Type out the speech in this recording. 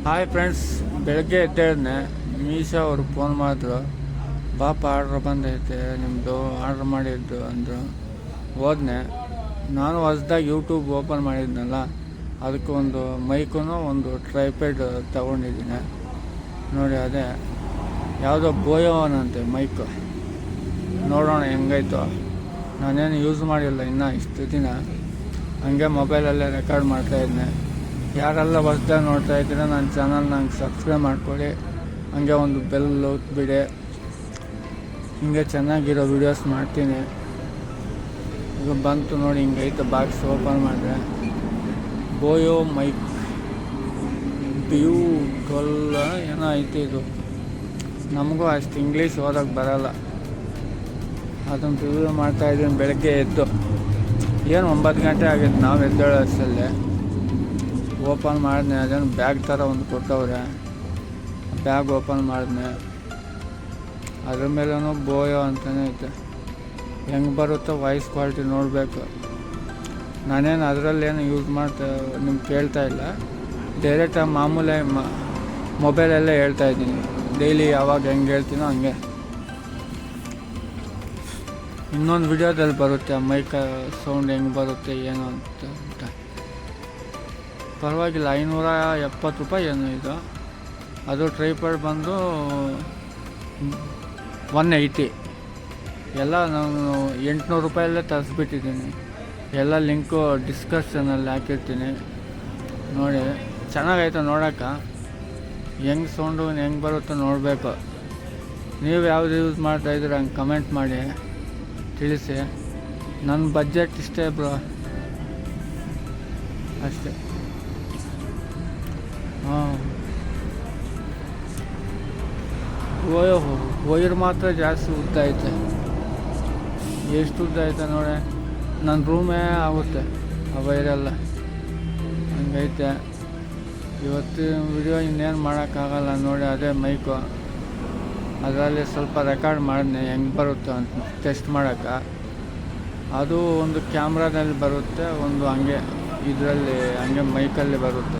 Hi friends, ಬೆಳಗ್ಗೆ ಎದ್ದೇಳನೆ ಮೀಶೋ ಅವರು phone ಮಾಡಿದ್ರು. ಬಾಪ ಆರ್ಡ್ರ್ ಬಂದೈತೆ ನಿಮ್ಮದು, ಆರ್ಡ್ರ್ ಮಾಡಿದ್ದು ಅಂದರು. ಹೋದ್ನೆ. ನಾನು ಹೊಸ್ದಾಗಿ ಯೂಟ್ಯೂಬ್ ಓಪನ್ ಮಾಡಿದ್ನಲ್ಲ, ಅದಕ್ಕೆ ಒಂದು ಮೈಕೂ ಒಂದು ಟ್ರೈಪ್ಯಾಡ್ ತೊಗೊಂಡಿದ್ದೀನಿ ನೋಡಿ. ಅದೇ ಯಾವುದೋ ಬೋಯೋನಂತೆ ಮೈಕು, ನೋಡೋಣ ಹೆಂಗೈತೋ. ನಾನೇನು ಯೂಸ್ ಮಾಡಿಲ್ಲ ಇನ್ನೂ ಇಷ್ಟು ದಿನ, ಹಂಗೆ ಮೊಬೈಲಲ್ಲೇ ರೆಕಾರ್ಡ್ ಮಾಡ್ತಾಯಿದ್ದೆ. ಯಾರೆಲ್ಲ ಹೊಸ್ದಾಗಿ ನೋಡ್ತಾ ಇದ್ದೀರ ನನ್ನ ಚಾನಲ್ ನಂಗೆ ಸಬ್ಸ್ಕ್ರೈಬ್ ಮಾಡ್ಕೊಳ್ಳಿ, ಹಂಗೆ ಒಂದು ಬೆಲ್ ಒತ್ಬಿಡಿ. ಹಿಂಗೆ ಚೆನ್ನಾಗಿರೋ ವೀಡಿಯೋಸ್ ಮಾಡ್ತೀನಿ. ಈಗ ಬಂತು ನೋಡಿ, ಹಿಂಗೈತೆ ಬಾಕ್ಸ್. ಓಪನ್ ಮಾಡಿದ್ರೆ ಬೋಯೋ ಮೈಕ್ BU12 ಏನೋ ಐತೆ. ಇದು ನಮಗೂ ಅಷ್ಟು ಇಂಗ್ಲೀಷ್ ಓದೋಕ್ಕೆ ಬರೋಲ್ಲ, ಅದನ್ನು ರಿವ್ಯೂ ಮಾಡ್ತಾಯಿದ್ದೀನಿ. ಬೆಳಗ್ಗೆ ಎದ್ದು ಏನು 9 ಗಂಟೆ ಆಗಿತ್ತು ನಾವು ಎದ್ದೇಳೋ ಅಷ್ಟಲ್ಲೇ. ಓಪನ್ ಮಾಡಿದ್ನೆ, ಅದೇನು ಬ್ಯಾಗ್ ಥರ ಒಂದು ಕೊಟ್ಟವ್ರೆ. ಬ್ಯಾಗ್ ಓಪನ್ ಮಾಡಿದ್ನೆ, ಅದ್ರ ಮೇಲೂ ಬೋಯೋ ಅಂತಲೇ ಐತೆ. ಹೆಂಗೆ ಬರುತ್ತೋ ವಾಯ್ಸ್ ಕ್ವಾಲಿಟಿ ನೋಡಬೇಕು. ನಾನೇನು ಅದರಲ್ಲೇನು ಯೂಸ್ ಮಾಡ್ತಾ ನಿಮ್ಗೆ ಕೇಳ್ತಾ ಇಲ್ಲ, ಡೈರೆಕ್ಟಾಗಿ ಮಾಮೂಲಿ ಮೊಬೈಲಲ್ಲೇ ಹೇಳ್ತಾಯಿದ್ದೀನಿ. ಡೈಲಿ ಯಾವಾಗ ಹೆಂಗೆ ಹೇಳ್ತೀನೋ ಹಂಗೆ. ಇನ್ನೊಂದು ವಿಡಿಯೋದಲ್ಲಿ ಬರುತ್ತೆ ಮೈಕ್ ಸೌಂಡ್ ಹೆಂಗೆ ಬರುತ್ತೆ ಏನು ಅಂತ. ಪರವಾಗಿಲ್ಲ, 570 ರೂಪಾಯಿ ಏನು ಇದು. ಅದು ಟ್ರೈಪಾಡ್ ಬಂದು 180. ಎಲ್ಲ ನಾನು 800 ರೂಪಾಯಲ್ಲೇ ತರಿಸ್ಬಿಟ್ಟಿದ್ದೀನಿ. ಎಲ್ಲ ಲಿಂಕು ಡಿಸ್ಕ್ರಿಪ್ಷನಲ್ಲಿ ಹಾಕಿರ್ತೀನಿ ನೋಡಿ. ಚೆನ್ನಾಗೈತೆ ನೋಡೋಕ್ಕೆ. ಹೆಂಗೆ ಸೌಂಡು ಹೆಂಗೆ ಬರುತ್ತೋ ನೋಡಬೇಕು. ನೀವು ಯಾವ್ದು ಯೂಸ್ ಮಾಡ್ತಾಯಿದ್ದೀರ ಹಂಗೆ ಕಮೆಂಟ್ ಮಾಡಿ ತಿಳಿಸಿ. ನನ್ನ ಬಜೆಟ್ ಇಷ್ಟೇ ಬ್ರೋ, ಅಷ್ಟೇ. ಹಾಂ, ವೈರ್ ಮಾತ್ರ ಜಾಸ್ತಿ ಉದ್ದ ಐತೆ. ಎಷ್ಟು ಉದ್ದ ಐತೆ ನೋಡಿ, ನನ್ನ ರೂಮೇ ಆಗುತ್ತೆ ಆ ವೈರೆಲ್ಲ. ಹಂಗೈತೆ. ಇವತ್ತಿನ ವಿಡಿಯೋ ಇನ್ನೇನು ಮಾಡೋಕ್ಕಾಗಲ್ಲ ನೋಡಿ. ಅದೇ ಮೈಕು, ಅದರಲ್ಲಿ ಸ್ವಲ್ಪ ರೆಕಾರ್ಡ್ ಮಾಡಿದ್ನೆ ಹೆಂಗೆ ಬರುತ್ತೆ ಅಂತ ಟೆಸ್ಟ್ ಮಾಡೋಕ್ಕೆ. ಅದು ಒಂದು ಕ್ಯಾಮ್ರಾದಲ್ಲಿ ಬರುತ್ತೆ, ಒಂದು ಹಂಗೆ ಇದರಲ್ಲಿ ಹಂಗೆ ಮೈಕಲ್ಲಿ ಬರುತ್ತೆ.